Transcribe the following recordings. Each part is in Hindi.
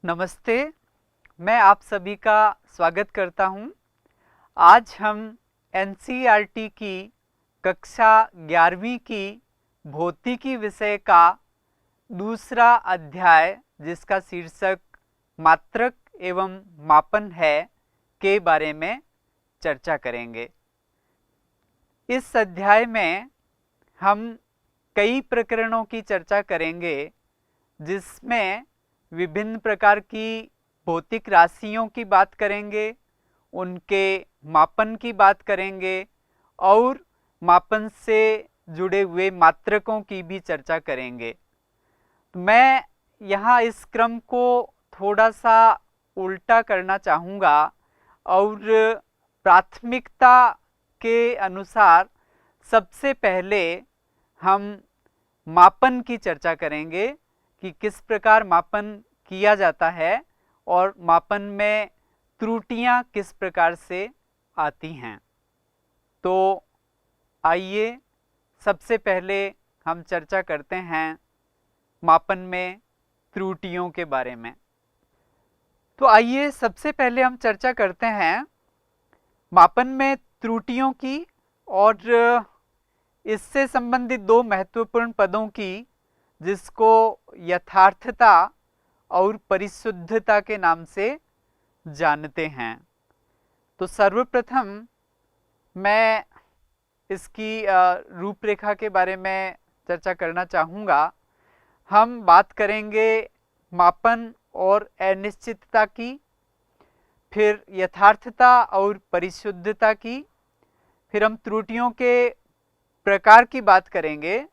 नमस्ते, मैं आप सभी का स्वागत करता हूं। आज हम एनसीईआरटी की कक्षा 11वीं की भौतिकी विषय का दूसरा अध्याय, जिसका शीर्षक मात्रक एवं मापन है, के बारे में चर्चा करेंगे। इस अध्याय में हम कई प्रकरणों की चर्चा करेंगे, जिसमें विभिन्न प्रकार की भौतिक राशियों की बात करेंगे, उनके मापन की बात करेंगे और मापन से जुड़े हुए मात्रकों की भी चर्चा करेंगे। मैं यहाँ इस क्रम को थोड़ा सा उल्टा करना चाहूँगा और प्राथमिकता के अनुसार सबसे पहले हम मापन की चर्चा करेंगे कि किस प्रकार मापन किया जाता है और मापन में त्रुटियां किस प्रकार से आती हैं। तो आइए सबसे पहले हम चर्चा करते हैं मापन में त्रुटियों के बारे में। तो आइए सबसे पहले हम चर्चा करते हैं मापन में त्रुटियों की और इससे संबंधित दो महत्वपूर्ण पदों की, जिसको यथार्थता और परिशुद्धता के नाम से जानते हैं। तो सर्वप्रथम मैं इसकी रूपरेखा के बारे में चर्चा करना चाहूँगा। हम बात करेंगे मापन और अनिश्चितता की, फिर यथार्थता और परिशुद्धता की, फिर हम त्रुटियों के प्रकार की बात करेंगे,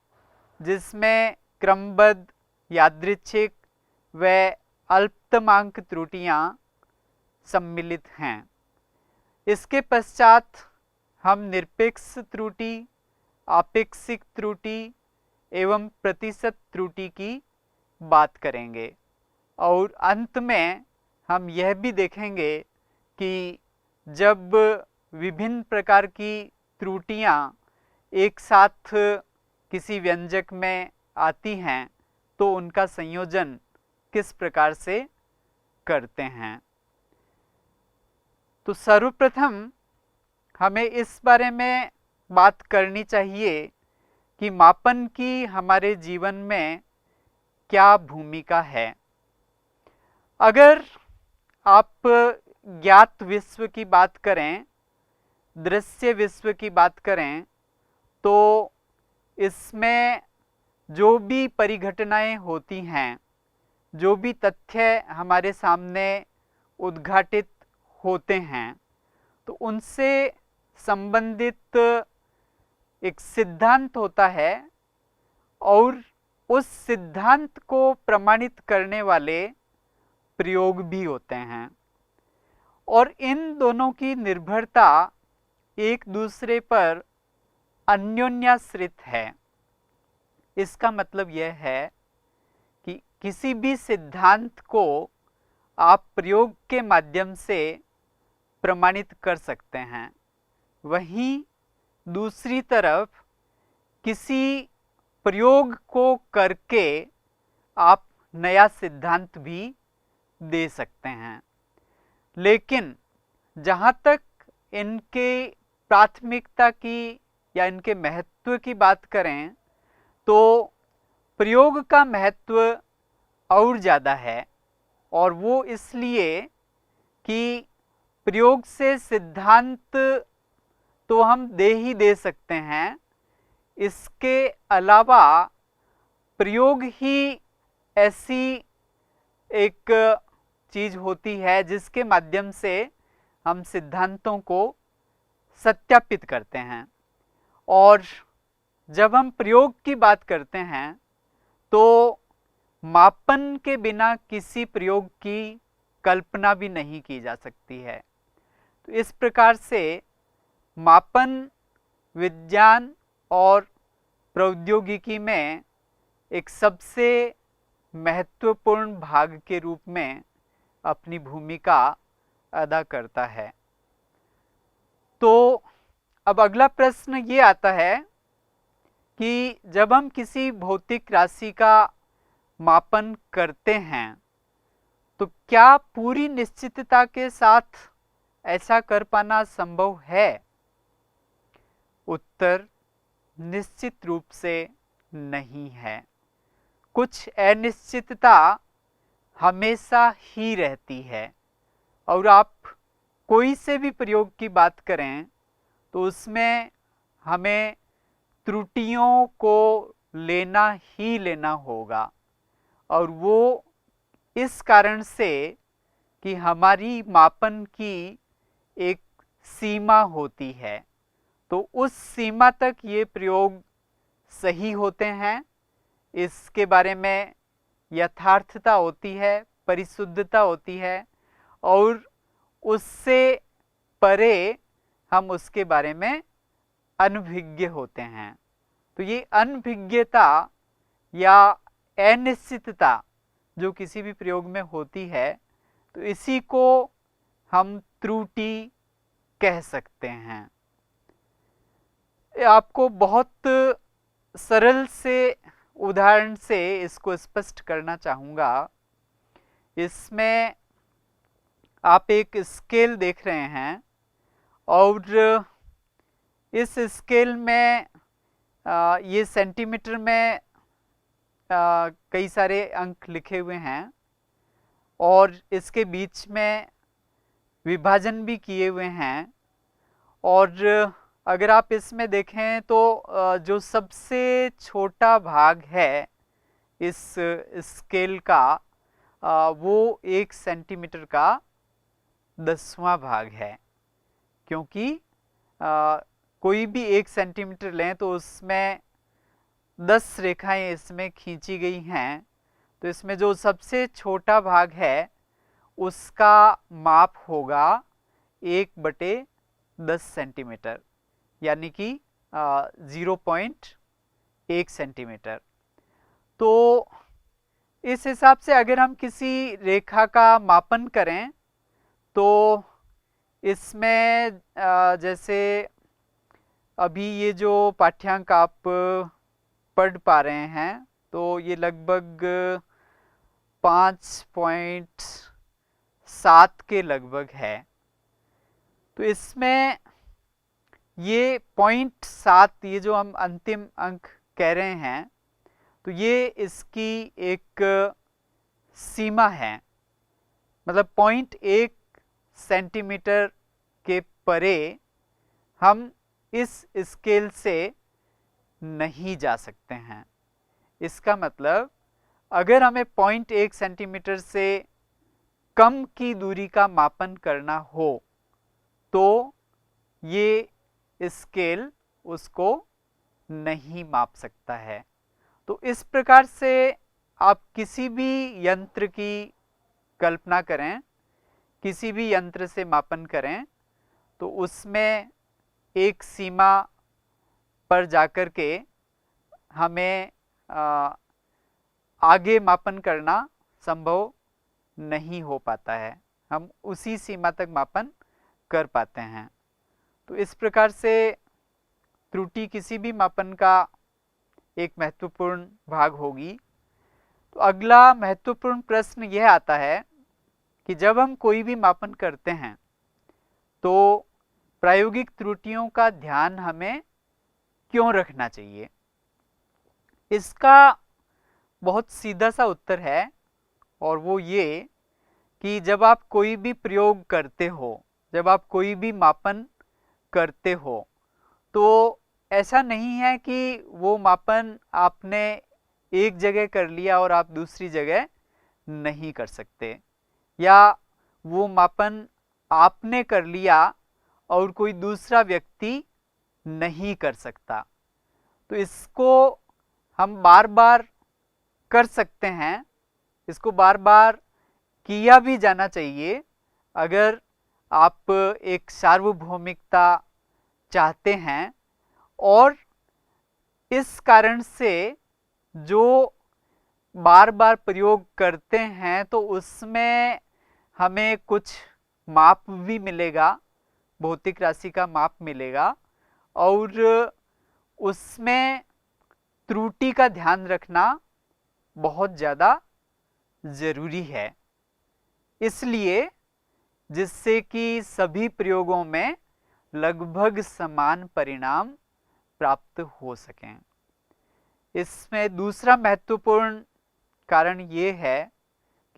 जिसमें क्रमबद्ध, यादृच्छिक व अल्पतमांक त्रुटियां सम्मिलित हैं। इसके पश्चात हम निरपेक्ष त्रुटि, आपेक्षिक त्रुटि एवं प्रतिशत त्रुटि की बात करेंगे और अंत में हम यह भी देखेंगे कि जब विभिन्न प्रकार की त्रुटियां एक साथ किसी व्यंजक में आती हैं तो उनका संयोजन किस प्रकार से करते हैं। तो सर्वप्रथम हमें इस बारे में बात करनी चाहिए कि मापन की हमारे जीवन में क्या भूमिका है। अगर आप ज्ञात विश्व की बात करें, दृश्य विश्व की बात करें, तो इसमें जो भी परिघटनाएं होती हैं, जो भी तथ्य हमारे सामने उद्घाटित होते हैं, तो उनसे संबंधित एक सिद्धांत होता है और उस सिद्धांत को प्रमाणित करने वाले प्रयोग भी होते हैं और इन दोनों की निर्भरता एक दूसरे पर अन्योन्याश्रित है। इसका मतलब यह है कि किसी भी सिद्धांत को आप प्रयोग के माध्यम से प्रमाणित कर सकते हैं, वहीं दूसरी तरफ किसी प्रयोग को करके आप नया सिद्धांत भी दे सकते हैं। लेकिन जहाँ तक इनके प्राथमिकता की या इनके महत्व की बात करें, तो प्रयोग का महत्व और ज़्यादा है, और वो इसलिए कि प्रयोग से सिद्धांत तो हम दे ही दे सकते हैं, इसके अलावा प्रयोग ही ऐसी एक चीज़ होती है जिसके माध्यम से हम सिद्धांतों को सत्यापित करते हैं। और जब हम प्रयोग की बात करते हैं तो मापन के बिना किसी प्रयोग की कल्पना भी नहीं की जा सकती है। तो इस प्रकार से मापन विज्ञान और प्रौद्योगिकी में एक सबसे महत्वपूर्ण भाग के रूप में अपनी भूमिका अदा करता है। तो अब अगला प्रश्न ये आता है कि जब हम किसी भौतिक राशि का मापन करते हैं तो क्या पूरी निश्चितता के साथ ऐसा कर पाना संभव है? उत्तर निश्चित रूप से नहीं है। कुछ अनिश्चितता हमेशा ही रहती है, और आप कोई से भी प्रयोग की बात करें तो उसमें हमें त्रुटियों को लेना ही लेना होगा, और वो इस कारण से कि हमारी मापन की एक सीमा होती है। तो उस सीमा तक ये प्रयोग सही होते हैं, इसके बारे में यथार्थता होती है, परिशुद्धता होती है, और उससे परे हम उसके बारे में अनभिज्ञ होते हैं। तो ये अनभिज्ञता या अनिश्चितता जो किसी भी प्रयोग में होती है, तो इसी को हम त्रुटि कह सकते हैं। आपको बहुत सरल से उदाहरण से इसको स्पष्ट करना चाहूँगा। इसमें आप एक स्केल देख रहे हैं, और इस स्केल में ये सेंटीमीटर में कई सारे अंक लिखे हुए हैं, और इसके बीच में विभाजन भी किए हुए हैं। और अगर आप इसमें देखें तो जो सबसे छोटा भाग है इस स्केल का, वो 1 सेंटीमीटर का 10वां भाग है। क्योंकि कोई भी 1 सेंटीमीटर लें तो उसमें 10 रेखाएं इसमें खींची गई हैं। तो इसमें जो सबसे छोटा भाग है उसका माप होगा 1/10 सेंटीमीटर, यानी कि 0.1 सेंटीमीटर। तो इस हिसाब से अगर हम किसी रेखा का मापन करें तो इसमें जैसे अभी ये जो पाठ्यांक आप पढ़ पा रहे हैं, तो ये लगभग 5.7 के लगभग है। तो इसमें ये 0.7, ये जो हम अंतिम अंक कह रहे हैं, तो ये इसकी एक सीमा है। मतलब 0.1 सेंटीमीटर के परे हम इस स्केल से नहीं जा सकते हैं। इसका मतलब अगर हमें 0.1 सेंटीमीटर से कम की दूरी का मापन करना हो तो ये स्केल उसको नहीं माप सकता है। तो इस प्रकार से आप किसी भी यंत्र की कल्पना करें, किसी भी यंत्र से मापन करें, तो उसमें एक सीमा पर जाकर के हमें आगे मापन करना संभव नहीं हो पाता है। हम उसी सीमा तक मापन कर पाते हैं। तो इस प्रकार से त्रुटि किसी भी मापन का एक महत्वपूर्ण भाग होगी। तो अगला महत्वपूर्ण प्रश्न यह आता है कि जब हम कोई भी मापन करते हैं तो प्रायोगिक त्रुटियों का ध्यान हमें क्यों रखना चाहिए? इसका बहुत सीधा सा उत्तर है, और वो ये कि जब आप कोई भी प्रयोग करते हो, जब आप कोई भी मापन करते हो, तो ऐसा नहीं है कि वो मापन आपने एक जगह कर लिया और आप दूसरी जगह नहीं कर सकते, या वो मापन आपने कर लिया और कोई दूसरा व्यक्ति नहीं कर सकता। तो इसको हम बार बार कर सकते हैं, इसको बार बार किया भी जाना चाहिए अगर आप एक सार्वभौमिकता चाहते हैं। और इस कारण से जो बार बार प्रयोग करते हैं तो उसमें हमें कुछ माप भी मिलेगा, भौतिक राशि का माप मिलेगा, और उसमें त्रुटि का ध्यान रखना बहुत ज़्यादा ज़रूरी है। इसलिए जिससे कि सभी प्रयोगों में लगभग समान परिणाम प्राप्त हो सकें। इसमें दूसरा महत्वपूर्ण कारण ये है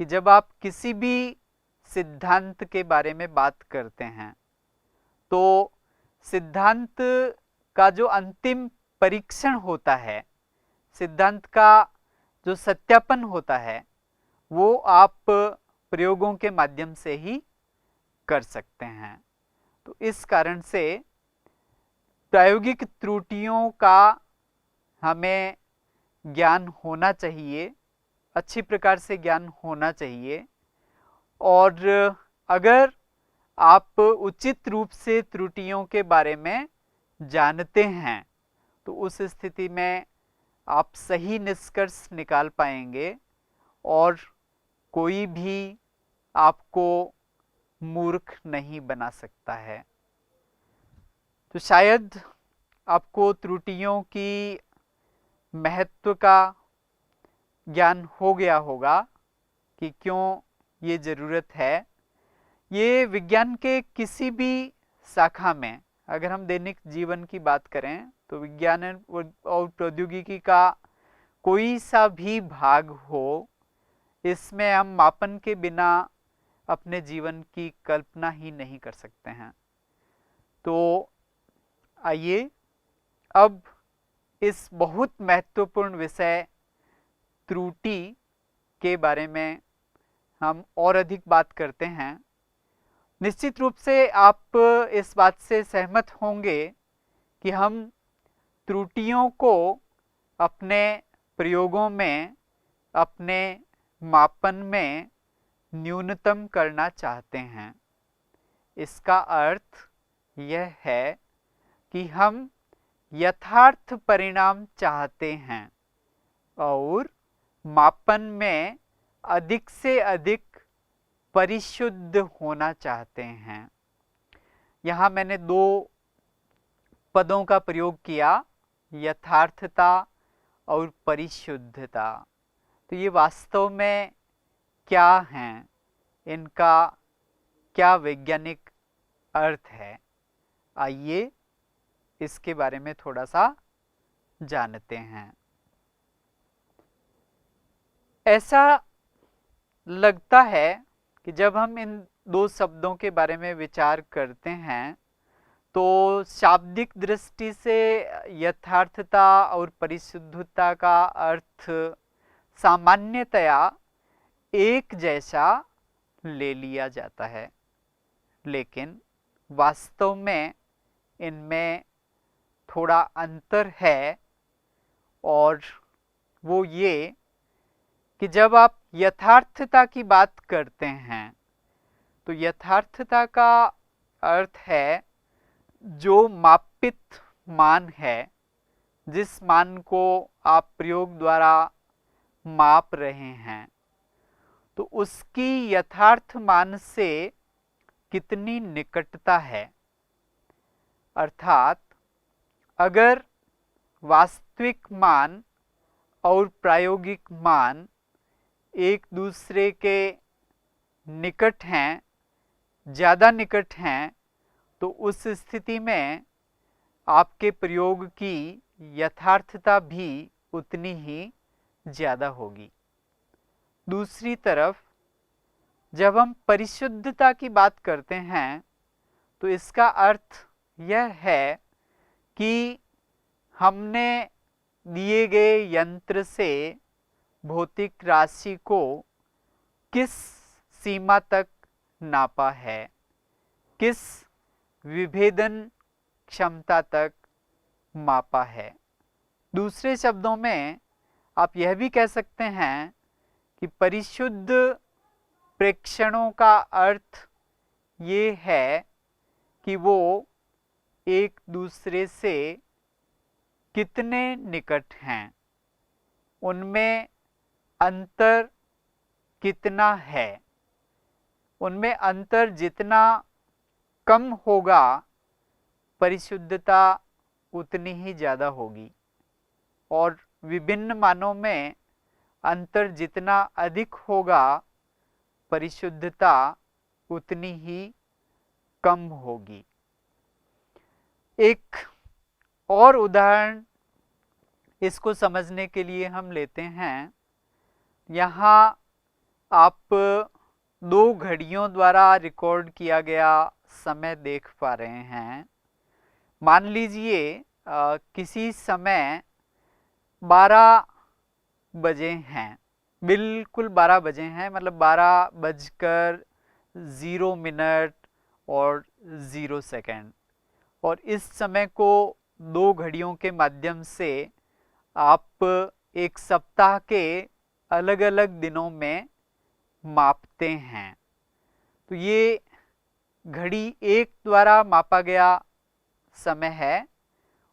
कि जब आप किसी भी सिद्धांत के बारे में बात करते हैं तो सिद्धांत का जो अंतिम परीक्षण होता है, सिद्धांत का जो सत्यापन होता है, वो आप प्रयोगों के माध्यम से ही कर सकते हैं। तो इस कारण से प्रायोगिक त्रुटियों का हमें ज्ञान होना चाहिए, अच्छी प्रकार से ज्ञान होना चाहिए। और अगर आप उचित रूप से त्रुटियों के बारे में जानते हैं तो उस स्थिति में आप सही निष्कर्ष निकाल पाएंगे और कोई भी आपको मूर्ख नहीं बना सकता है। तो शायद आपको त्रुटियों की महत्व का ज्ञान हो गया होगा कि क्यों ये ज़रूरत है। ये विज्ञान के किसी भी शाखा में, अगर हम दैनिक जीवन की बात करें तो विज्ञान और प्रौद्योगिकी का कोई सा भी भाग हो, इसमें हम मापन के बिना अपने जीवन की कल्पना ही नहीं कर सकते हैं। तो आइए अब इस बहुत महत्वपूर्ण विषय त्रुटि के बारे में हम और अधिक बात करते हैं। निश्चित रूप से आप इस बात से सहमत होंगे कि हम त्रुटियों को अपने प्रयोगों में, अपने मापन में न्यूनतम करना चाहते हैं। इसका अर्थ यह है कि हम यथार्थ परिणाम चाहते हैं और मापन में अधिक से अधिक परिशुद्ध होना चाहते हैं। यहाँ मैंने दो पदों का प्रयोग किया, यथार्थता और परिशुद्धता। तो ये वास्तव में क्या हैं, इनका क्या वैज्ञानिक अर्थ है, आइए इसके बारे में थोड़ा सा जानते हैं। ऐसा लगता है कि जब हम इन दो शब्दों के बारे में विचार करते हैं तो शाब्दिक दृष्टि से यथार्थता और परिशुद्धता का अर्थ सामान्यतया एक जैसा ले लिया जाता है, लेकिन वास्तव में इनमें थोड़ा अंतर है। और वो ये कि जब आप यथार्थता की बात करते हैं तो यथार्थता का अर्थ है जो मापित मान है, जिस मान को आप प्रयोग द्वारा माप रहे हैं, तो उसकी यथार्थ मान से कितनी निकटता है। अर्थात अगर वास्तविक मान और प्रायोगिक मान एक दूसरे के निकट हैं, ज़्यादा निकट हैं, तो उस स्थिति में आपके प्रयोग की यथार्थता भी उतनी ही ज़्यादा होगी। दूसरी तरफ जब हम परिशुद्धता की बात करते हैं तो इसका अर्थ यह है कि हमने दिए गए यंत्र से भौतिक राशि को किस सीमा तक नापा है, किस विभेदन क्षमता तक मापा है। दूसरे शब्दों में आप यह भी कह सकते हैं कि परिशुद्ध प्रेक्षणों का अर्थ ये है कि वो एक दूसरे से कितने निकट हैं, उनमें अंतर कितना है। उनमें अंतर जितना कम होगा परिशुद्धता उतनी ही ज़्यादा होगी, और विभिन्न मानों में अंतर जितना अधिक होगा परिशुद्धता उतनी ही कम होगी। एक और उदाहरण इसको समझने के लिए हम लेते हैं। यहाँ आप दो घड़ियों द्वारा रिकॉर्ड किया गया समय देख पा रहे हैं। मान लीजिए किसी समय 12 बजे हैं, बिल्कुल 12 बजे हैं, मतलब 12:0 और 0 सेकंड। और इस समय को दो घड़ियों के माध्यम से आप एक सप्ताह के अलग अलग दिनों में मापते हैं। तो ये घड़ी एक द्वारा मापा गया समय है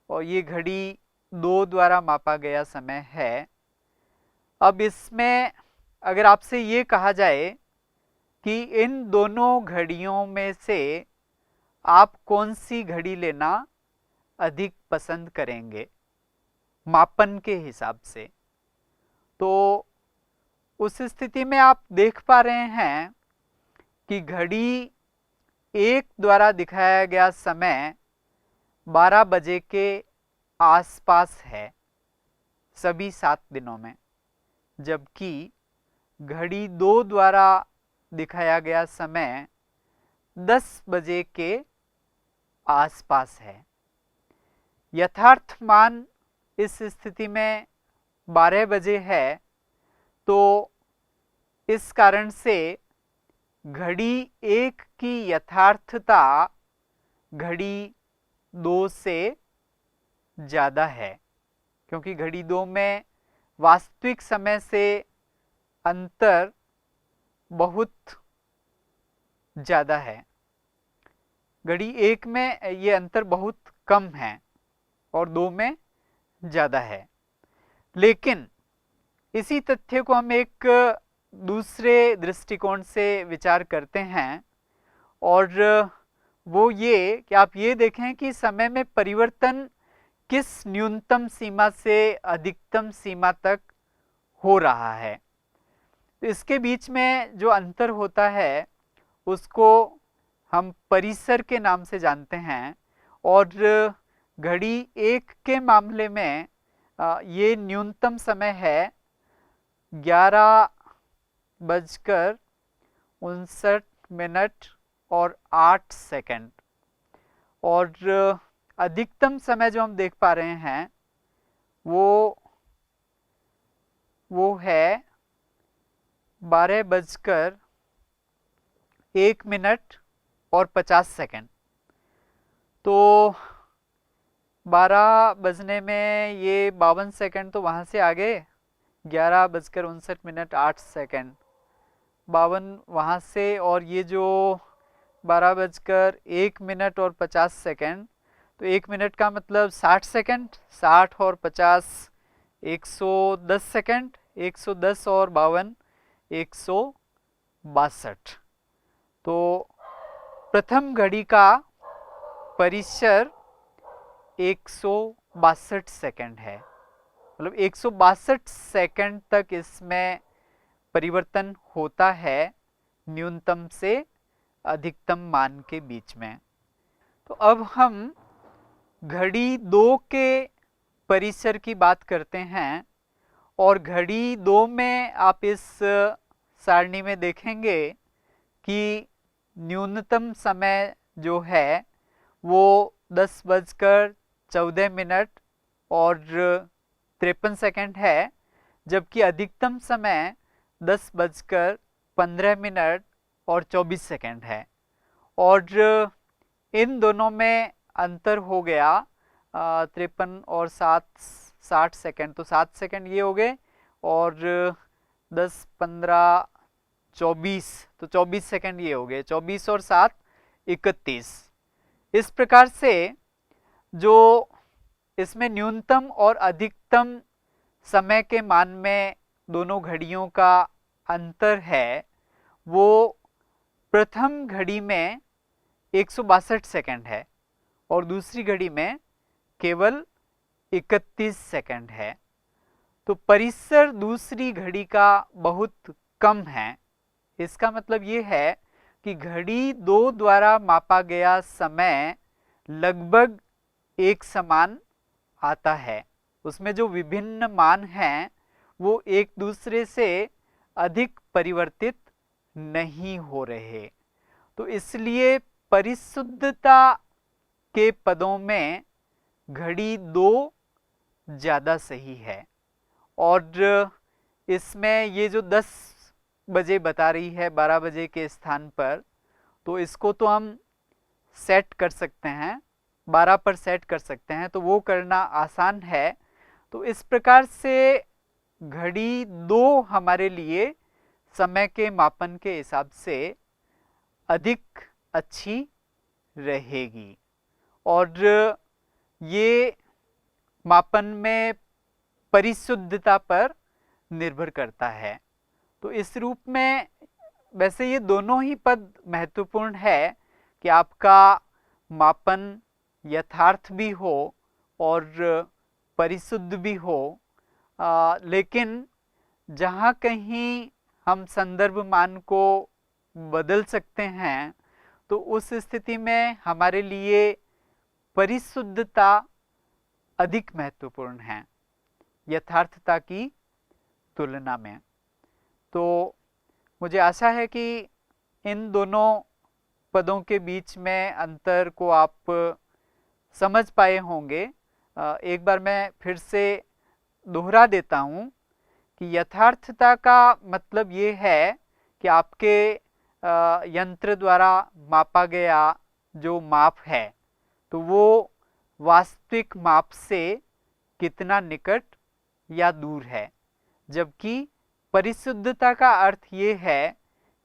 और ये घड़ी दो द्वारा मापा गया समय है। अब इसमें अगर आपसे ये कहा जाए कि इन दोनों घड़ियों में से आप कौन सी घड़ी लेना अधिक पसंद करेंगे मापन के हिसाब से, तो उस स्थिति में आप देख पा रहे हैं कि घड़ी एक द्वारा दिखाया गया समय 12 बजे के आसपास है सभी 7 दिनों में, जबकि घड़ी दो द्वारा दिखाया गया समय 10 बजे के आसपास है। यथार्थ मान इस स्थिति में 12 बजे है, तो इस कारण से घड़ी एक की यथार्थता घड़ी दो से ज़्यादा है, क्योंकि घड़ी दो में वास्तविक समय से अंतर बहुत ज़्यादा है। घड़ी एक में ये अंतर बहुत कम है और दो में ज़्यादा है। लेकिन इसी तथ्य को हम एक दूसरे दृष्टिकोण से विचार करते हैं और वो ये कि आप ये देखें कि समय में परिवर्तन किस न्यूनतम सीमा से अधिकतम सीमा तक हो रहा है। तो इसके बीच में जो अंतर होता है उसको हम परिसर के नाम से जानते हैं। और घड़ी एक के मामले में ये न्यूनतम समय है 11:59 और 8 सेकंड, और अधिकतम समय जो हम देख पा रहे हैं वो है 12:01 और 50 सेकंड। तो 12 बजने में ये 52 सेकंड तो वहाँ से आ गए, 11:59 8 सेकंड 52 वहाँ से, और ये जो 12:01 और 50 सेकंड, तो 1 मिनट का मतलब 60 सेकंड, 60 और 50 110 सेकंड, 110 और 52 162। तो प्रथम घड़ी का परिसर 162 सेकंड है, मतलब 162 सेकंड तक इसमें परिवर्तन होता है न्यूनतम से अधिकतम मान के बीच में। तो अब हम घड़ी दो के परिसर की बात करते हैं, और घड़ी दो में आप इस सारणी में देखेंगे कि न्यूनतम समय जो है वो 10:14 और 53 सेकंड है, जबकि अधिकतम समय 10:15 और 24 सेकंड है। और इन दोनों में अंतर हो गया 53 और 7 60 सेकंड, तो 7 सेकंड ये हो गए, और 10 15 24 तो 24 सेकंड ये हो गए, 24 और 7 31। इस प्रकार से जो इसमें न्यूनतम और अधिकतम समय के मान में दोनों घड़ियों का अंतर है, वो प्रथम घड़ी में 162 सेकंड है और दूसरी घड़ी में केवल 31 सेकंड है। तो परिसर दूसरी घड़ी का बहुत कम है इसका मतलब ये है कि घड़ी 2 द्वारा मापा गया समय लगभग एक समान आता है। उसमें जो विभिन्न मान हैं वो एक दूसरे से अधिक परिवर्तित नहीं हो रहे। तो इसलिए परिशुद्धता के पदों में घड़ी 2 ज़्यादा सही है। और इसमें ये जो 10 बजे बता रही है 12 बजे के स्थान पर, तो इसको तो हम सेट कर सकते हैं, 12 पर सेट कर सकते हैं, तो वो करना आसान है। तो इस प्रकार से घड़ी 2 हमारे लिए समय के मापन के हिसाब से अधिक अच्छी रहेगी। और ये मापन में परिशुद्धता पर निर्भर करता है। तो इस रूप में वैसे ये दोनों ही पद महत्वपूर्ण है कि आपका मापन यथार्थ भी हो और परिशुद्ध भी हो। लेकिन जहाँ कहीं हम संदर्भ मान को बदल सकते हैं तो उस स्थिति में हमारे लिए परिशुद्धता अधिक महत्वपूर्ण है यथार्थता की तुलना में। तो मुझे आशा है कि इन दोनों पदों के बीच में अंतर को आप समझ पाए होंगे। एक बार मैं फिर से दोहरा देता हूँ कि यथार्थता का मतलब ये है कि आपके यंत्र द्वारा मापा गया जो माप है तो वो वास्तविक माप से कितना निकट या दूर है। जबकि परिशुद्धता का अर्थ ये है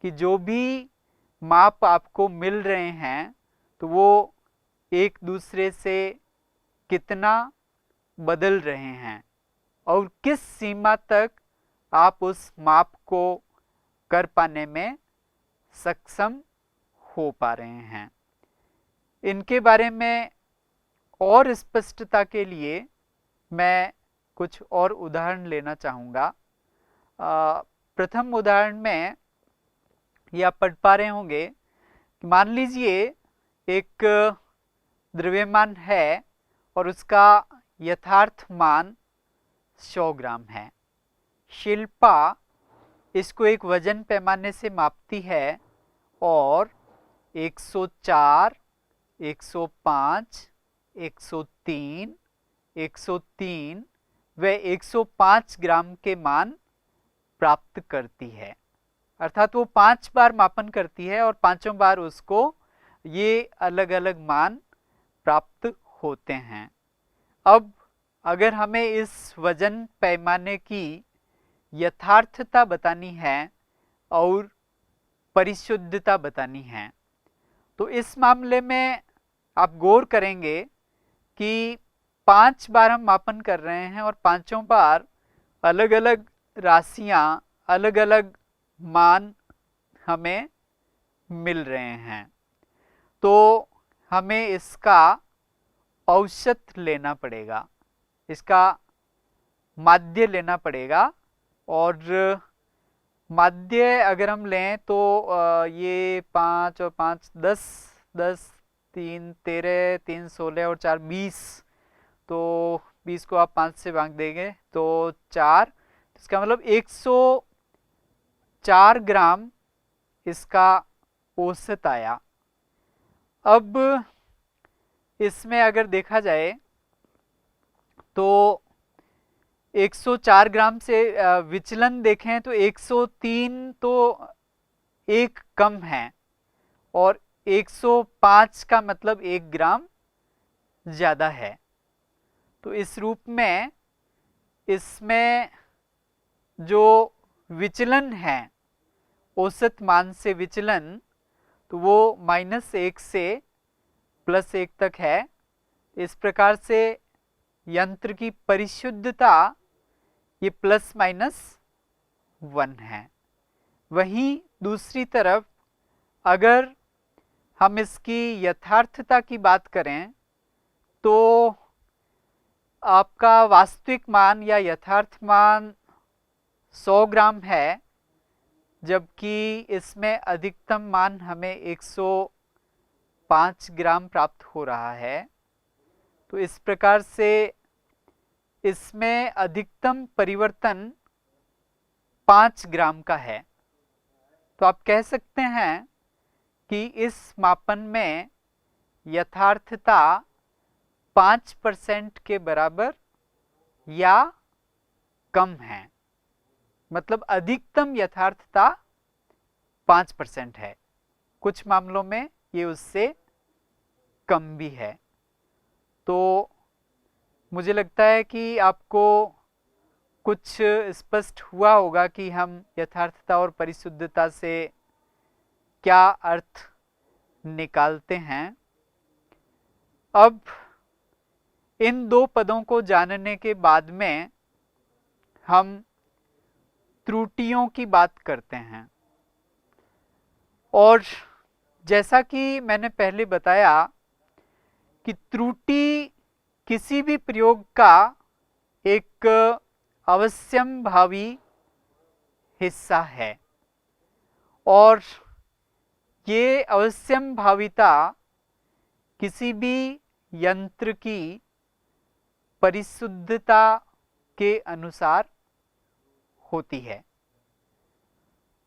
कि जो भी माप आपको मिल रहे हैं तो वो एक दूसरे से कितना बदल रहे हैं और किस सीमा तक आप उस माप को कर पाने में सक्षम हो पा रहे हैं। इनके बारे में और स्पष्टता के लिए मैं कुछ और उदाहरण लेना चाहूँगा। प्रथम उदाहरण में ये आप पढ़ पा रहे होंगे कि मान लीजिए एक द्रव्यमान है और उसका यथार्थ मान 100 ग्राम है। शिल्पा इसको एक वजन पैमाने से मापती है और 104, 105, 103, 103 व 105 ग्राम के मान प्राप्त करती है। अर्थात वो 5 बार मापन करती है और पांचों बार उसको ये अलग अलग मान प्राप्त होते हैं। अब अगर हमें इस वजन पैमाने की यथार्थता बतानी है और परिशुद्धता बतानी है तो इस मामले में आप गौर करेंगे कि 5 बार हम मापन कर रहे हैं और पांचों बार अलग अलग राशियां, अलग अलग मान हमें मिल रहे हैं। तो हमें इसका औसत लेना पड़ेगा, इसका माध्य लेना पड़ेगा। और माध्य अगर हम लें तो ये 5 और 5 10, 10 3 13, 3 16 और 4 20, तो 20 को आप 5 से भाग देंगे तो 4, इसका मतलब 104 ग्राम इसका औसत आया। अब इसमें अगर देखा जाए तो 104 ग्राम से विचलन देखें तो 103 तो एक कम है और 105 का मतलब 1 ग्राम ज़्यादा है। तो इस रूप में इसमें जो विचलन है औसत मान से विचलन तो वो -1 से +1 तक है। इस प्रकार से यंत्र की परिशुद्धता ये ±1 है। वहीं दूसरी तरफ अगर हम इसकी यथार्थता की बात करें तो आपका वास्तविक मान या यथार्थ मान 100 ग्राम है जबकि इसमें अधिकतम मान हमें 105 ग्राम प्राप्त हो रहा है। तो इस प्रकार से इसमें अधिकतम परिवर्तन 5 ग्राम का है। तो आप कह सकते हैं कि इस मापन में यथार्थता 5% के बराबर या कम है। मतलब अधिकतम यथार्थता 5% है, कुछ मामलों में ये उससे कम भी है। तो मुझे लगता है कि आपको कुछ स्पष्ट हुआ होगा कि हम यथार्थता और परिशुद्धता से क्या अर्थ निकालते हैं। अब इन दो पदों को जानने के बाद में हम त्रुटियों की बात करते हैं। और जैसा कि मैंने पहले बताया कि त्रुटि किसी भी प्रयोग का एक अवश्यंभावी हिस्सा है, और ये अवश्यंभाविता किसी भी यंत्र की परिशुद्धता के अनुसार होती है।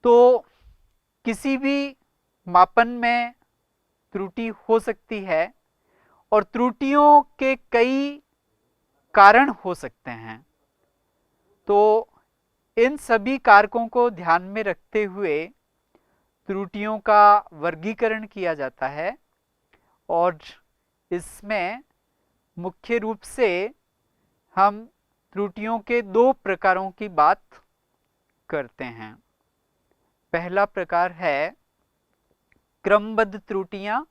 तो किसी भी मापन में त्रुटि हो सकती है, और त्रुटियों के कई कारण हो सकते हैं। तो इन सभी कारकों को ध्यान में रखते हुए त्रुटियों का वर्गीकरण किया जाता है, और इसमें मुख्य रूप से हम त्रुटियों के दो प्रकारों की बात करते हैं। पहला प्रकार है क्रमबद्ध त्रुटियां,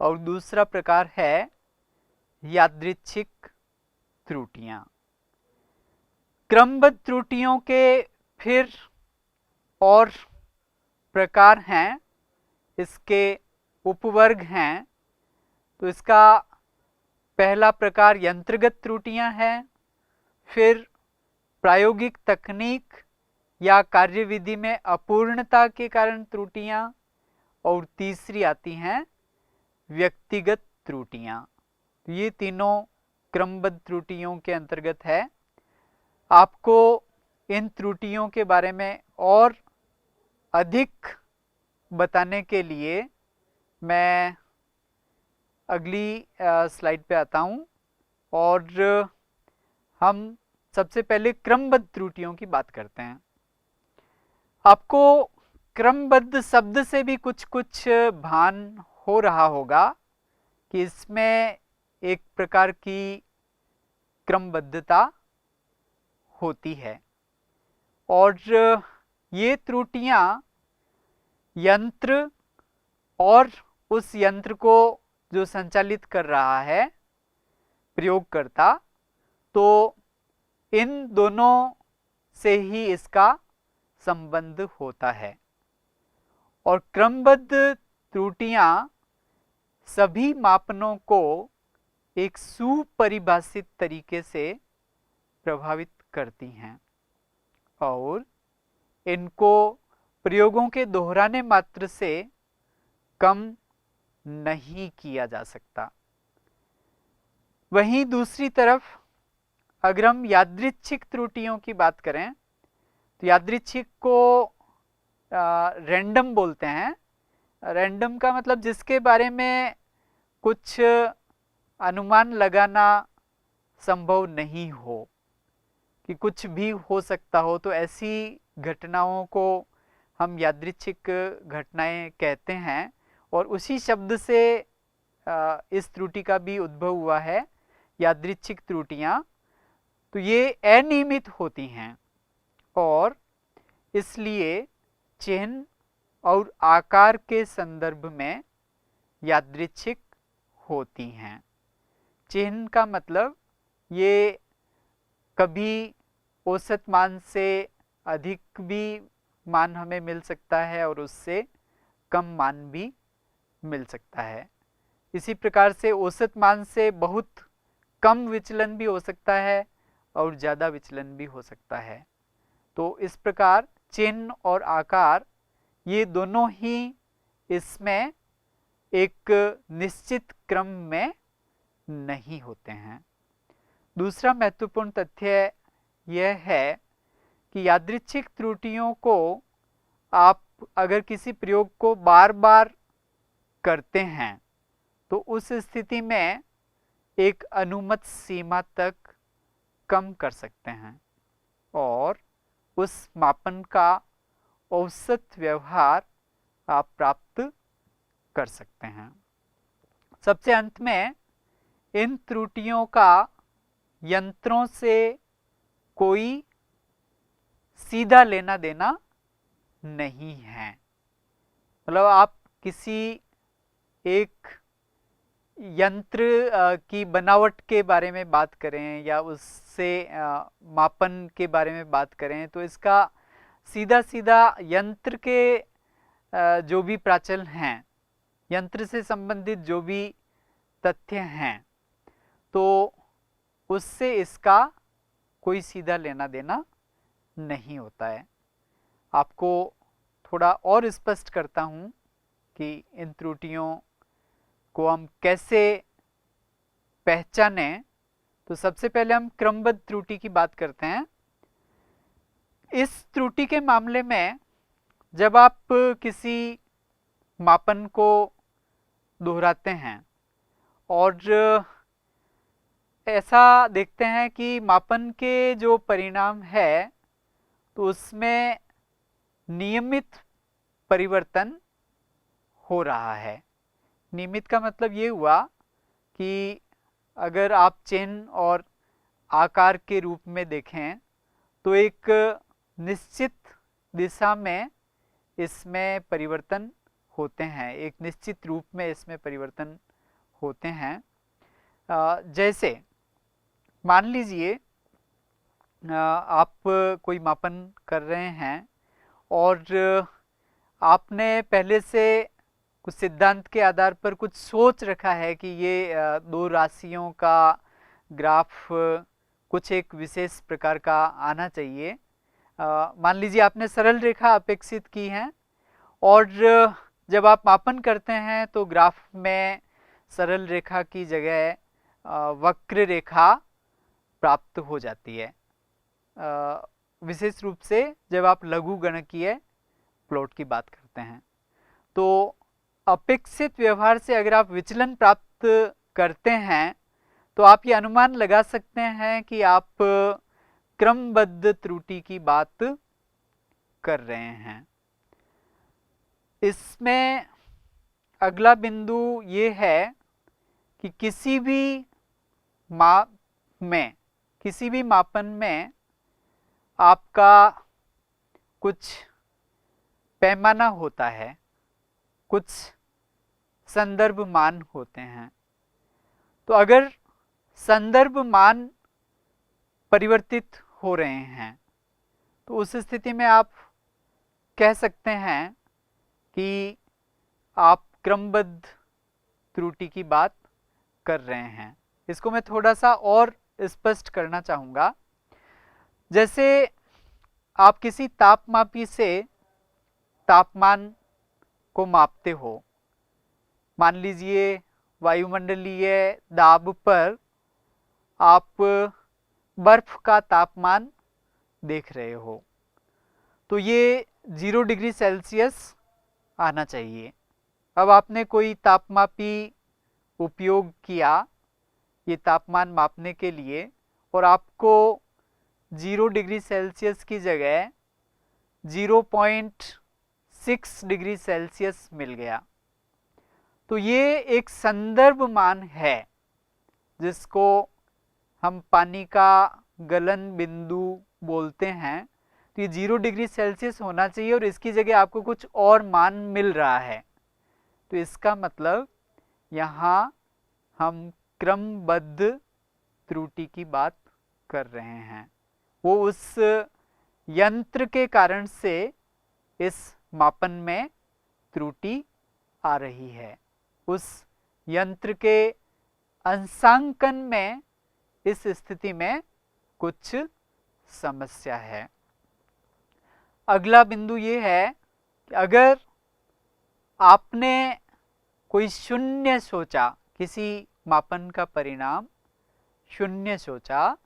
और दूसरा प्रकार है यादृच्छिक त्रुटियां। क्रमबद्ध त्रुटियों के फिर और प्रकार हैं, इसके उपवर्ग हैं। तो इसका पहला प्रकार यंत्रगत त्रुटियां हैं, फिर प्रायोगिक तकनीक या कार्यविधि में अपूर्णता के कारण त्रुटियां, और तीसरी आती हैं व्यक्तिगत त्रुटियां। ये तीनों क्रमबद्ध त्रुटियों के अंतर्गत है। आपको इन त्रुटियों के बारे में और अधिक बताने के लिए मैं अगली स्लाइड पे आता हूं, और हम सबसे पहले क्रमबद्ध त्रुटियों की बात करते हैं। आपको क्रमबद्ध शब्द से भी कुछ कुछ भान हो रहा होगा कि इसमें एक प्रकार की क्रमबद्धता होती है, और ये त्रुटियां यंत्र और उस यंत्र को जो संचालित कर रहा है प्रयोगकर्ता, तो इन दोनों से ही इसका संबंध होता है। और क्रमबद्ध त्रुटियां सभी मापनों को एक सुपरिभाषित तरीके से प्रभावित करती हैं, और इनको प्रयोगों के दोहराने मात्र से कम नहीं किया जा सकता। वहीं दूसरी तरफ अगर हम यादृच्छिक त्रुटियों की बात करें, तो यादृच्छिक को रैंडम बोलते हैं। रैंडम का मतलब जिसके बारे में कुछ अनुमान लगाना संभव नहीं हो, कि कुछ भी हो सकता हो, तो ऐसी घटनाओं को हम यादृच्छिक घटनाएं कहते हैं। और उसी शब्द से इस त्रुटि का भी उद्भव हुआ है, यादृच्छिक त्रुटियां। तो ये अनियमित होती हैं, और इसलिए चिन्ह और आकार के संदर्भ में यादृच्छिक होती हैं। चिन्ह का मतलब ये कभी औसत मान से अधिक भी मान हमें मिल सकता है, और उससे कम मान भी मिल सकता है। इसी प्रकार से औसत मान से बहुत कम विचलन भी हो सकता है, और ज़्यादा विचलन भी हो सकता है। तो इस प्रकार चिन्ह और आकार ये दोनों ही इसमें एक निश्चित क्रम में नहीं होते हैं। दूसरा महत्वपूर्ण तथ्य यह है कि यादृच्छिक त्रुटियों को आप अगर किसी प्रयोग को बार बार करते हैं तो उस स्थिति में एक अनुमत सीमा तक कम कर सकते हैं और उस मापन का औसत व्यवहार आप प्राप्त कर सकते हैं। सबसे अंत में इन त्रुटियों का यंत्रों से कोई सीधा लेना देना नहीं है। मतलब आप किसी एक यंत्र की बनावट के बारे में बात करें या उससे मापन के बारे में बात करें तो इसका सीधा सीधा यंत्र के जो भी प्राचल हैं, यंत्र से संबंधित जो भी तथ्य हैं, तो उससे इसका कोई सीधा लेना देना नहीं होता है। आपको थोड़ा और स्पष्ट करता हूं कि इन त्रुटियों को हम कैसे पहचानें। तो सबसे पहले हम क्रमबद्ध त्रुटि की बात करते हैं। इस त्रुटि के मामले में जब आप किसी मापन को दोहराते हैं और ऐसा देखते हैं कि मापन के जो परिणाम है तो उसमें नियमित परिवर्तन हो रहा है। नियमित का मतलब ये हुआ कि अगर आप चिन्ह और आकार के रूप में देखें तो एक निश्चित दिशा में इसमें परिवर्तन होते हैं, एक निश्चित रूप में इसमें परिवर्तन होते हैं। जैसे मान लीजिए आप कोई मापन कर रहे हैं और आपने पहले से कुछ सिद्धांत के आधार पर कुछ सोच रखा है कि ये दो राशियों का ग्राफ कुछ एक विशेष प्रकार का आना चाहिए। मान लीजिए आपने सरल रेखा अपेक्षित की है और जब आप मापन करते हैं तो ग्राफ में सरल रेखा की जगह वक्र रेखा प्राप्त हो जाती है। विशेष रूप से जब आप लघुगणकीय प्लॉट की बात करते हैं तो अपेक्षित व्यवहार से अगर आप विचलन प्राप्त करते हैं तो आप ये अनुमान लगा सकते हैं कि आप क्रमबद्ध त्रुटि की बात कर रहे हैं। इसमें अगला बिंदु ये है कि किसी भी मापन में आपका कुछ पैमाना होता है, कुछ संदर्भ मान होते हैं। तो अगर संदर्भ मान परिवर्तित हो रहे हैं तो उस स्थिति में आप कह सकते हैं कि आप क्रमबद्ध त्रुटि की बात कर रहे हैं। इसको मैं थोड़ा सा और स्पष्ट करना चाहूँगा। जैसे आप किसी तापमापी से तापमान को मापते हो, मान लीजिए वायुमंडलीय दाब पर आप बर्फ का तापमान देख रहे हो तो ये 0 डिग्री सेल्सियस आना चाहिए। अब आपने कोई तापमापी उपयोग किया ये तापमान मापने के लिए और आपको 0 डिग्री सेल्सियस की जगह 0.6 डिग्री सेल्सियस मिल गया। तो ये एक संदर्भ मान है जिसको हम पानी का गलन बिंदु बोलते हैं। तो ये 0 डिग्री सेल्सियस होना चाहिए और इसकी जगह आपको कुछ और मान मिल रहा है। तो इसका मतलब यहाँ हम क्रमबद्ध त्रुटि की बात कर रहे हैं। वो उस यंत्र के कारण से इस मापन में त्रुटि आ रही है, उस यंत्र के अंशांकन में इस स्थिति में कुछ समस्या है। अगला बिंदु ये है कि अगर आपने कोई शून्य सोचा, किसी मापन का परिणाम शून्य सोचा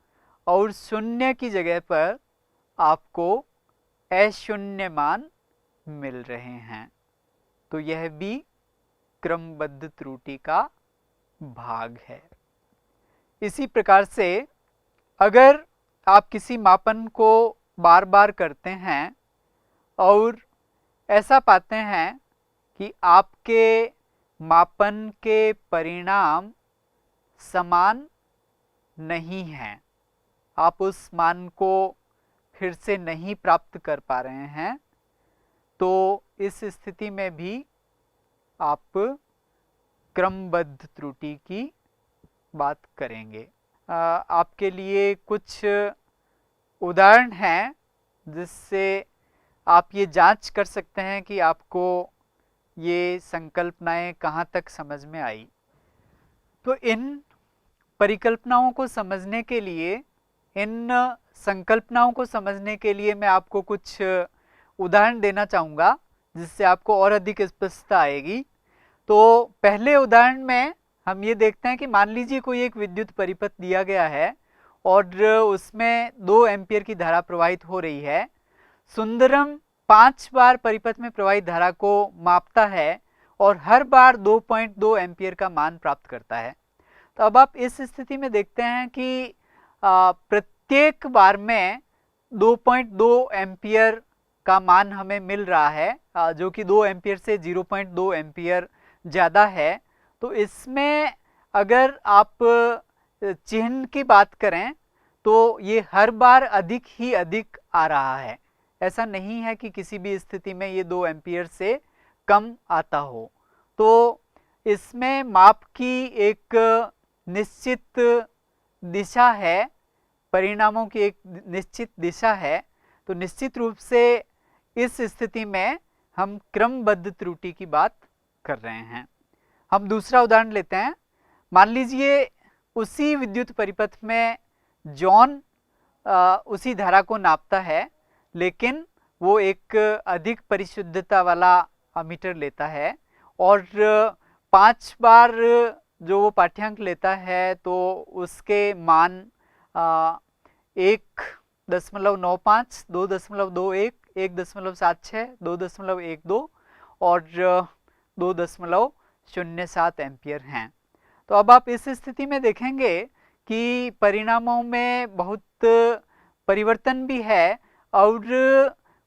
और शून्य की जगह पर आपको अशून्य मान मिल रहे हैं, तो यह भी क्रमबद्ध त्रुटि का भाग है। इसी प्रकार से अगर आप किसी मापन को बार बार करते हैं और ऐसा पाते हैं कि आपके मापन के परिणाम समान नहीं हैं, आप उस मान को फिर से नहीं प्राप्त कर पा रहे हैं, तो इस स्थिति में भी आप क्रमबद्ध त्रुटि की बात करेंगे। आपके लिए कुछ उदाहरण हैं जिससे आप ये जांच कर सकते हैं कि आपको ये संकल्पनाएं कहाँ तक समझ में आई। तो इन परिकल्पनाओं को समझने के लिए, इन संकल्पनाओं को समझने के लिए मैं आपको कुछ उदाहरण देना चाहूँगा जिससे आपको और अधिक स्पष्टता आएगी। तो पहले उदाहरण में हम ये देखते हैं कि मान लीजिए कोई एक विद्युत परिपथ दिया गया है और उसमें 2 एम्पियर की धारा प्रवाहित हो रही है। सुंदरम 5 बार परिपथ में प्रवाहित धारा को मापता है और हर बार 2.2 एम्पियर का मान प्राप्त करता है। तो अब आप इस स्थिति में देखते हैं कि प्रत्येक बार में 2.2 एम्पियर का मान हमें मिल रहा है, जो कि 2 एम्पियर से 0.2 एम्पियर ज़्यादा है। तो इसमें अगर आप चिन्ह की बात करें तो ये हर बार अधिक ही अधिक आ रहा है, ऐसा नहीं है कि किसी भी स्थिति में ये 2 एम्पियर से कम आता हो। तो इसमें माप की एक निश्चित दिशा है, परिणामों की एक निश्चित दिशा है। तो निश्चित रूप से इस स्थिति में हम क्रमबद्ध त्रुटि की बात कर रहे हैं। हम दूसरा उदाहरण लेते हैं। मान लीजिए उसी विद्युत परिपथ में जॉन उसी धारा को नापता है, लेकिन वो एक अधिक परिशुद्धता वाला अमीटर लेता है और 5 बार जो वो पाठ्यांक लेता है तो उसके मान 1.95, 2.21, 1.76, 2.12 और 2.07 एम्पियर हैं। तो अब आप इस स्थिति में देखेंगे कि परिणामों में बहुत परिवर्तन भी है और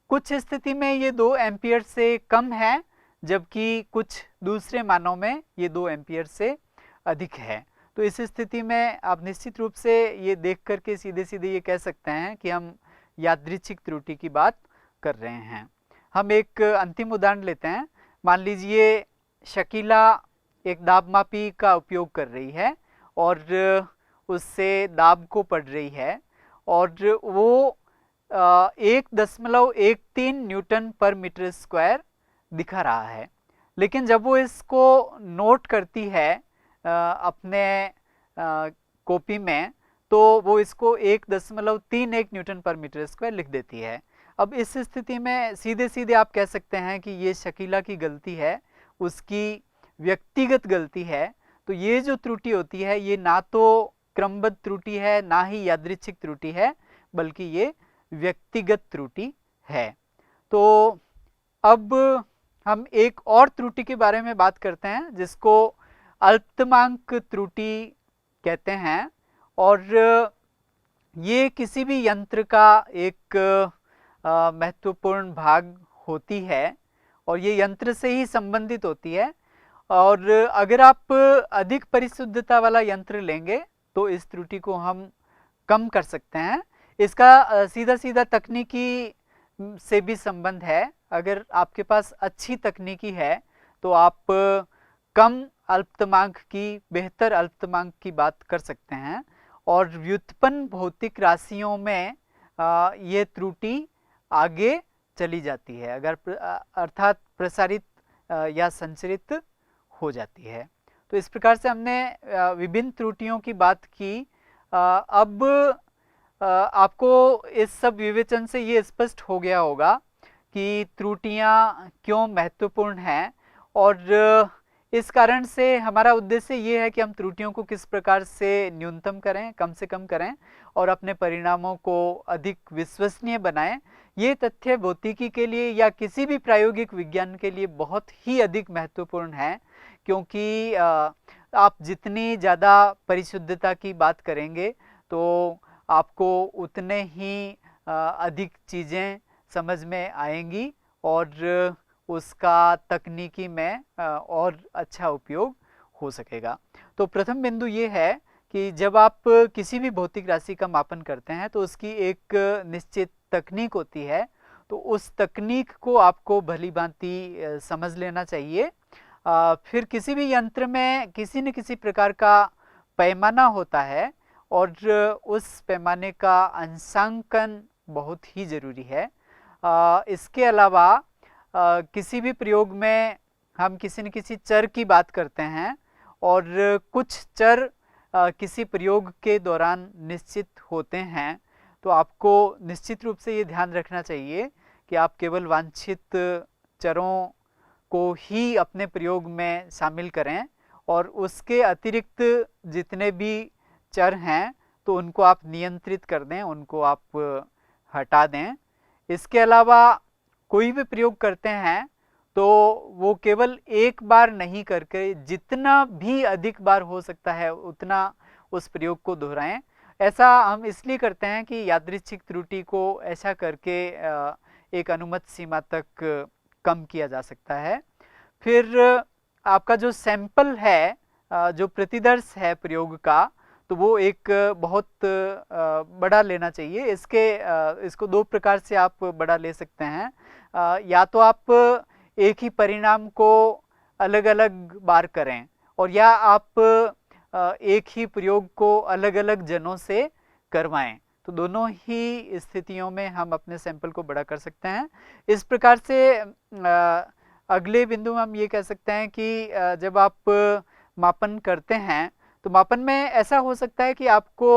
कुछ स्थिति में ये 2 एम्पियर से कम है, जबकि कुछ दूसरे मानों में ये 2 एम्पियर से अधिक है। तो इस स्थिति में आप निश्चित रूप से ये देख करके सीधे सीधे ये कह सकते हैं कि हम यादृच्छिक त्रुटि की बात कर रहे हैं। हम एक अंतिम उदाहरण लेते हैं। मान लीजिए शकीला एक दाब मापी का उपयोग कर रही है और उससे दाब को पढ़ रही है और वो 1.13 न्यूटन पर मीटर स्क्वायर दिखा रहा है, लेकिन जब वो इसको नोट करती है अपने कॉपी में तो वो इसको 1.31 न्यूटन पर मीटर स्क्वायर लिख देती है। अब इस स्थिति में सीधे सीधे आप कह सकते हैं कि ये शकीला की गलती है, उसकी व्यक्तिगत गलती है। तो ये जो त्रुटि होती है ये ना तो क्रमबद्ध त्रुटि है, ना ही यादृच्छिक त्रुटि है, बल्कि ये व्यक्तिगत त्रुटि है। तो अब हम एक और त्रुटि के बारे में बात करते हैं जिसको अल्पतमांक त्रुटि कहते हैं और ये किसी भी यंत्र का एक महत्वपूर्ण भाग होती है और ये यंत्र से ही संबंधित होती है। और अगर आप अधिक परिशुद्धता वाला यंत्र लेंगे तो इस त्रुटि को हम कम कर सकते हैं। इसका सीधा सीधा तकनीकी से भी संबंध है। अगर आपके पास अच्छी तकनीकी है तो आप कम अल्पतमांक की, बेहतर अल्पतमांक की बात कर सकते हैं और व्युत्पन्न भौतिक राशियों में ये त्रुटि आगे चली जाती है, अगर अर्थात प्रसारित या संचरित हो जाती है। तो इस प्रकार से हमने विभिन्न त्रुटियों की बात की। अब आपको इस सब विवेचन से ये स्पष्ट हो गया होगा कि त्रुटियां क्यों महत्वपूर्ण हैं, और इस कारण से हमारा उद्देश्य ये है कि हम त्रुटियों को किस प्रकार से न्यूनतम करें, कम से कम करें और अपने परिणामों को अधिक विश्वसनीय बनाएं। ये तथ्य भौतिकी के लिए या किसी भी प्रायोगिक विज्ञान के लिए बहुत ही अधिक महत्वपूर्ण है, क्योंकि आप जितनी ज़्यादा परिशुद्धता की बात करेंगे तो आपको उतने ही अधिक चीज़ें समझ में आएंगी और उसका तकनीकी में और अच्छा उपयोग हो सकेगा। तो प्रथम बिंदु ये है कि जब आप किसी भी भौतिक राशि का मापन करते हैं तो उसकी एक निश्चित तकनीक होती है, तो उस तकनीक को आपको भली भांति समझ लेना चाहिए। फिर किसी भी यंत्र में किसी न किसी प्रकार का पैमाना होता है और उस पैमाने का अंशांकन बहुत ही ज़रूरी है। इसके अलावा किसी भी प्रयोग में हम किसी न किसी चर की बात करते हैं और कुछ चर किसी प्रयोग के दौरान निश्चित होते हैं, तो आपको निश्चित रूप से ये ध्यान रखना चाहिए कि आप केवल वांछित चरों को ही अपने प्रयोग में शामिल करें और उसके अतिरिक्त जितने भी चर हैं तो उनको आप नियंत्रित कर दें, उनको आप हटा दें। इसके अलावा कोई भी प्रयोग करते हैं तो वो केवल एक बार नहीं करके जितना भी अधिक बार हो सकता है उतना उस प्रयोग को दोहराएं। ऐसा हम इसलिए करते हैं कि यादृच्छिक त्रुटि को ऐसा करके एक अनुमत सीमा तक कम किया जा सकता है। फिर आपका जो सैंपल है, जो प्रतिदर्श है प्रयोग का, तो वो एक बहुत बड़ा लेना चाहिए। इसको दो प्रकार से आप बड़ा ले सकते हैं। या तो आप एक ही परिणाम को अलग अलग बार करें और या आप एक ही प्रयोग को अलग अलग जनों से करवाएं, तो दोनों ही स्थितियों में हम अपने सैंपल को बड़ा कर सकते हैं। इस प्रकार से अगले बिंदु में हम ये कह सकते हैं कि जब आप मापन करते हैं तो मापन में ऐसा हो सकता है कि आपको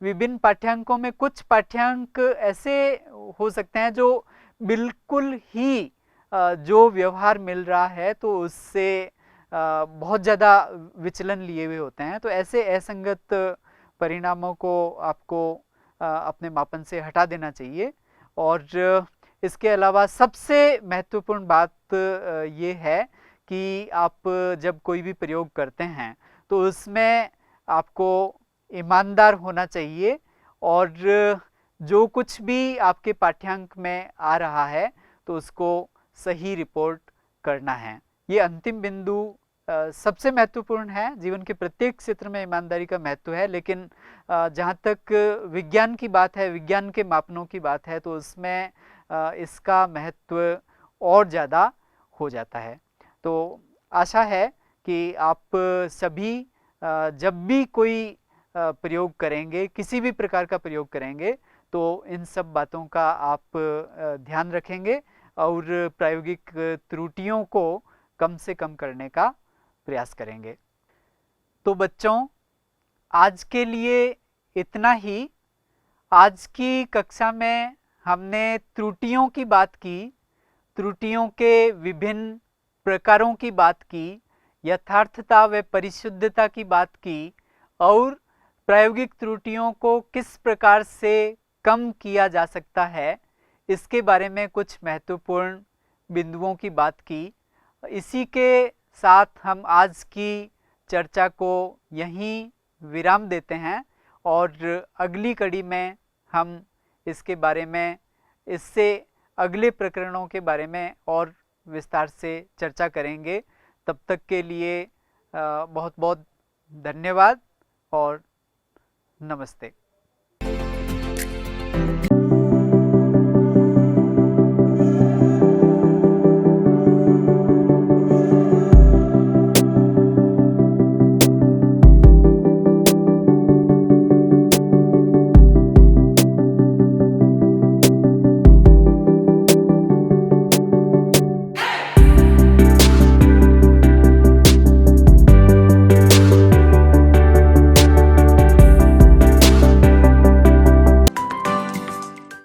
विभिन्न पाठ्यांकों में कुछ पाठ्यांक ऐसे हो सकते हैं जो बिल्कुल ही जो व्यवहार मिल रहा है तो उससे बहुत ज़्यादा विचलन लिए हुए होते हैं। तो ऐसे असंगत परिणामों को आपको अपने मापन से हटा देना चाहिए। और इसके अलावा सबसे महत्वपूर्ण बात ये है कि आप जब कोई भी प्रयोग करते हैं तो उसमें आपको ईमानदार होना चाहिए और जो कुछ भी आपके पाठ्यांक में आ रहा है तो उसको सही रिपोर्ट करना है। ये अंतिम बिंदु सबसे महत्वपूर्ण है। जीवन के प्रत्येक क्षेत्र में ईमानदारी का महत्व है, लेकिन जहाँ तक विज्ञान की बात है, विज्ञान के मापनों की बात है, तो उसमें इसका महत्व और ज़्यादा हो जाता है। तो आशा है कि आप सभी जब भी कोई प्रयोग करेंगे, किसी भी प्रकार का प्रयोग करेंगे, तो इन सब बातों का आप ध्यान रखेंगे और प्रायोगिक त्रुटियों को कम से कम करने का प्रयास करेंगे। तो बच्चों, आज के लिए इतना ही। आज की कक्षा में हमने त्रुटियों की बात की, त्रुटियों के विभिन्न प्रकारों की बात की, यथार्थता व परिशुद्धता की बात की और प्रायोगिक त्रुटियों को किस प्रकार से कम किया जा सकता है, इसके बारे में कुछ महत्वपूर्ण बिंदुओं की बात की। इसी के साथ हम आज की चर्चा को यहीं विराम देते हैं और अगली कड़ी में हम इसके बारे में, इससे अगले प्रकरणों के बारे में और विस्तार से चर्चा करेंगे। तब तक के लिए बहुत बहुत धन्यवाद और नमस्ते।